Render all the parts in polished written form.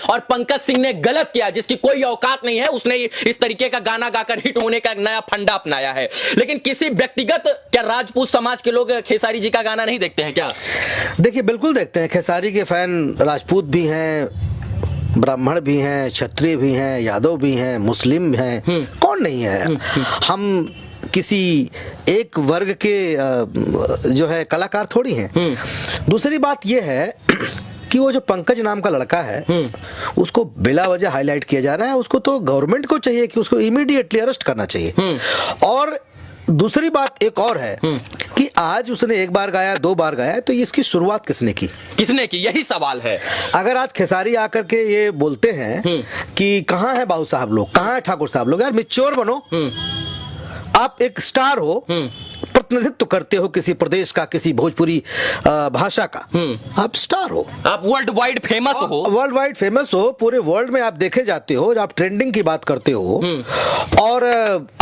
और पंकज सिंह ने गलत किया, जिसकी कोई औकात नहीं है, उसने इस तरीके का गाना गाकर हिट होने का एक नया फंडा अपनाया है। लेकिन किसी व्यक्तिगत, क्या राजपूत समाज के लोग खेसारी जी का गाना नहीं देखते हैं क्या? देखिए बिल्कुल देखते हैं। खेसारी के फैन राजपूत भी हैं, ब्राह्मण भी हैं, क्षत्रिय भी हैं, यादव भी हैं, मुस्लिम हैं, कौन नहीं है। हम किसी एक वर्ग के जो है कलाकार थोड़ी हैं। दूसरी बात यह है कि वो जो पंकज नाम का लड़का है उसको बिला वजह हाईलाइट किया जा रहा है। उसको तो गवर्नमेंट को चाहिए कि उसको इमीडिएटली अरेस्ट करना चाहिए। और दूसरी बात एक और है कि आज उसने एक बार गाया, 2 बार गाया, तो इसकी शुरुआत किसने की? यही सवाल है। अगर आज खेसारी आकर के ये बोलते हैं कि कहाँ है बाबू साहब लोग, कहाँ है ठाकुर साहब लोग, यार मिच्योर बनो। आप एक स्टार हो, प्रतिनिधित्व करते हो किसी प्रदेश का, किसी भोजपुरी भाषा का, आप स्टार हो, आप वर्ल्ड वाइड फेमस हो, वर्ल्ड वाइड फेमस हो, पूरे वर्ल्ड में आप देखे जाते हो, आप ट्रेंडिंग की बात करते हो और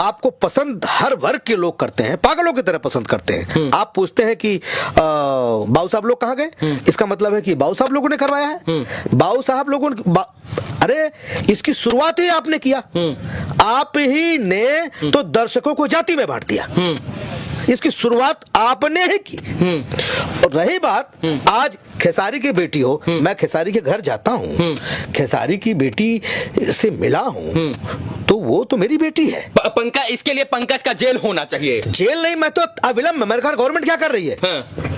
आपको पसंद हर वर्ग के लोग करते हैं, पागलों की तरह पसंद करते हैं। आप पूछते हैं कि बाबू साहब लोग कहाँ गए, इसका मतलब है कि बाबू साहब लोगों ने करवाया है। बाबू साहब लोगों ने अरे इसकी शुरुआत ही आपने किया, आप ही ने तो दर्शकों को जाति में बांट दिया। इसकी शुरुआत आपने ही की। और रही बात, आज खेसारी की बेटी हो, मैं खेसारी के घर जाता हूँ, खेसारी की बेटी से मिला हूँ, तो वो तो मेरी बेटी है। पंकज, इसके लिए पंकज का जेल होना चाहिए। जेल नहीं, मैं तो अविलंब, मेरे घर गवर्नमेंट क्या कर रही है?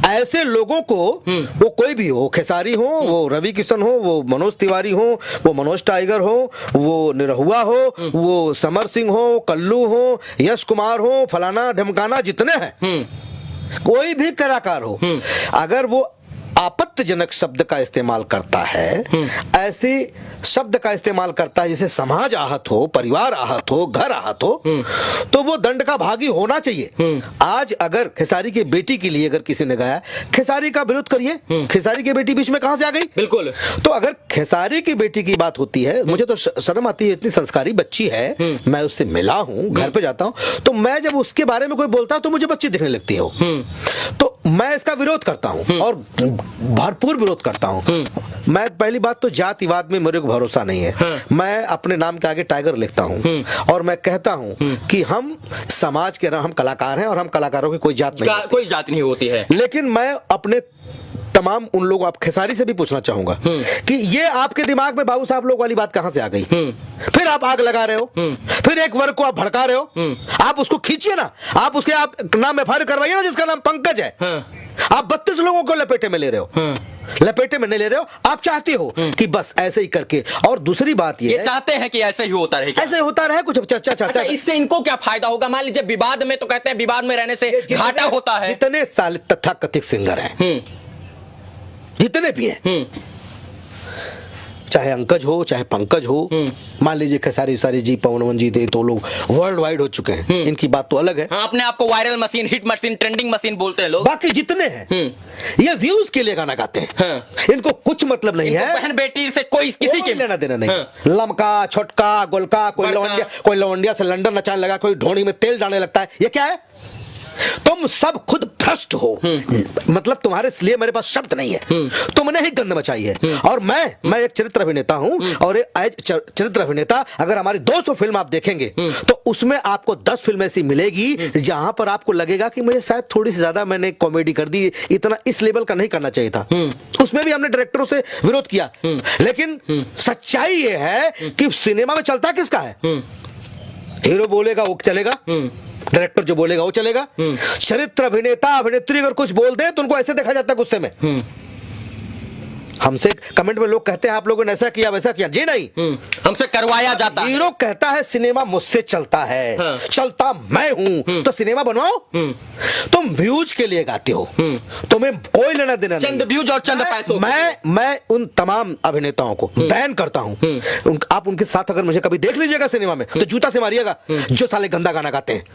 ऐसे लोगों को, वो कोई भी हो, खेसारी हो, वो रवि किशन हो, वो मनोज तिवारी हो, वो मनोज टाइगर हो, वो निरहुआ हो, वो समर सिंह हो, कल्लू हो, यश कुमार हो, फलाना ढमकाना जितने हैं, कोई भी कलाकार हो, अगर वो आपत्तिजनक शब्द का इस्तेमाल करता है, ऐसे शब्द का इस्तेमाल करता है जिसे समाज आहत हो, परिवार आहत हो, घर आहत हो, तो वो दंड का भागी होना चाहिए। आज अगर खेसारी की बेटी के लिए अगर किसी ने गाया, खेसारी का विरोध करिए, खेसारी की बेटी बीच में कहां से आ गई? बिल्कुल। तो अगर खेसारी की बेटी की बात होती है, मुझे तो शर्म आती है, इतनी संस्कारी बच्ची है, मैं उससे मिला हूं, घर पे जाता हूं, तो मैं जब उसके बारे में कोई बोलता है तो मुझे बच्ची दिखने लगती है वो। तो मैं इसका विरोध करता हूं और भरपूर विरोध करता हूं। मैं पहली बात तो जातिवाद में मेरे को भरोसा नहीं है। मैं अपने नाम के आगे टाइगर लिखता हूं और मैं कहता हूं कि हम समाज के, हम कलाकार हैं और हम कलाकारों की कोई जात नहीं, कोई जात नहीं होती है। लेकिन मैं अपने तमाम उन लोगों, आप खेसारी से भी पूछना चाहूंगा कि ये आपके दिमाग में बाबू साहब लोग वाली बात कहां से आ गई? फिर आप आग लगा रहे हो, फिर एक वर्ग को आप भड़का रहे हो। आप उसको खींचिए ना, आप उसके आप नाम एफआईआर करवाइए ना, जिसका नाम पंकज है। आप 32 लोगों को लपेटे में ले रहे हो, लपेटे में नहीं ले रहे हो। आप चाहते हो कि बस ऐसे ही करके, और दूसरी बात ये चाहते हैं कि ऐसे ही होता रहे, ऐसे होता रहे, कुछ चर्चा। अच्छा, इससे इनको क्या फायदा होगा? मान लीजिए विवाद में, तो कहते हैं विवाद में रहने से घाटा होता है। जितने साले तथाकथित सिंगर हैं, जितने भी हैं, चाहे अंकज हो चाहे पंकज हो, मान लीजिए खेसारी सारी जी, पवन जी थे, तो लोग वर्ल्ड वाइड हो चुके हैं, इनकी बात तो अलग है। अपने आप को viral machine, hit machine, trending machine बोलते हैं लोग। बाकी जितने हैं ये व्यूज के लिए गाना गाते हैं, इनको कुछ मतलब नहीं है, बहन बेटी से कोई किसी के लेना देना नहीं। लमका, छोटका, गोलका, कोई लौंडिया से लंदन नचाने लगा, कोई ढोनी में तेल डालने लगता है, ये क्या है? तुम सब खुद भ्रष्ट हो, मतलब तुम्हारे लिए मेरे पास शब्द नहीं है, तुमने ही गंद मचाई है। और मैं एक चरित्र अभिनेता हूं, और एक चरित्र अभिनेता, अगर हमारी 200 फिल्म आप देखेंगे तो उसमें आपको 10 फिल्म ऐसी मिलेगी जहां पर आपको लगेगा कि मुझे शायद थोड़ी सी ज्यादा मैंने कॉमेडी कर दी, इतना इस लेवल का नहीं करना चाहिए था। उसमें भी हमने डायरेक्टरों से विरोध किया, लेकिन सच्चाई ये है कि सिनेमा में चलता किसका है? हीरो बोलेगा वो चलेगा, डायरेक्टर जो बोलेगा वो चलेगा। चरित्र अभिनेता अभिनेत्री अगर कुछ बोल दे तो उनको ऐसे देखा जाता है गुस्से में। हमसे कमेंट में लोग कहते हैं आप लोगों ने ऐसा किया वैसा किया, जी नहीं, हमसे करवाया जाता है। हीरो कहता है सिनेमा मुझसे चलता है, चलता मैं हूं, तो सिनेमा बनवाओ। तुम व्यूज के लिए गाते हो, तुम्हें कोई लेना देना नहीं, चंद व्यूज और चंद पैसों। मैं उन तमाम अभिनेताओं को बैन करता हूं। आप उनके साथ अगर मुझे कभी देख लीजिएगा सिनेमा में तो जूता से मारिएगा, जो साले गंदा गाना गाते हैं।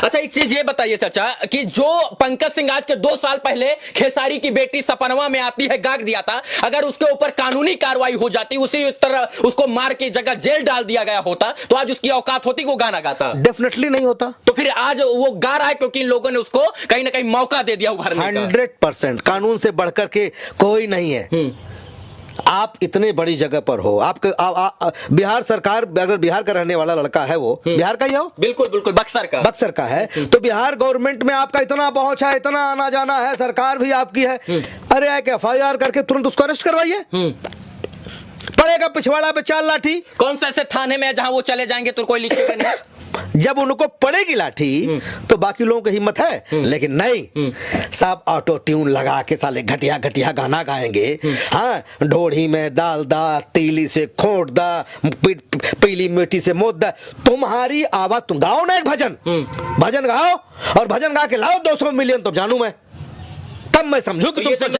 अच्छा, एक चीज ये बताइए चाचा कि जो पंकज सिंह आज के 2 साल पहले खेसारी की बेटी सपनवा में आती है गाग दिया था, अगर उसके ऊपर कानूनी कार्रवाई हो जाती, उसी तरह उसको मार के जगह जेल डाल दिया गया होता, तो आज उसकी औकात होती वो गाना गाता? डेफिनेटली नहीं होता। तो फिर आज वो गा रहा है क्योंकि इन लोगों ने उसको कहीं ना कहीं मौका दे दिया उभरने का। 100% कानून से बढ़कर के कोई नहीं है। आप इतने बड़ी जगह पर हो, बिहार सरकार, अगर बिहार का रहने वाला लड़का है, वो बिहार का ही हो, बिल्कुल बिल्कुल, बक्सर का है, तो बिहार गवर्नमेंट में आपका इतना पहुंच है, इतना आना जाना है, सरकार भी आपकी है, अरे एक FIR करके तुरंत उसको अरेस्ट करवाइए। पड़ेगा पिछवाड़ा पे 4 लाठी। कौन सा ऐसे थाने में जहां वो चले जाएंगे तो कोई लिखेगा नहीं? जब उनको पड़ेगी लाठी तो बाकी लोगों की हिम्मत है, लेकिन नहीं, सब ऑटो ट्यून लगा के साले घटिया घटिया गाना गाएंगे। हाँ, ढोढ़ी में डाल दा, तीली से खोट दा, पीली मिट्टी से मोद दा। तुम्हारी आवाज, तुम गाओ ना एक भजन गाओ और भजन गा के लाओ 200 मिलियन, तो जानू मैं, तब मैं समझू कि तो ये सब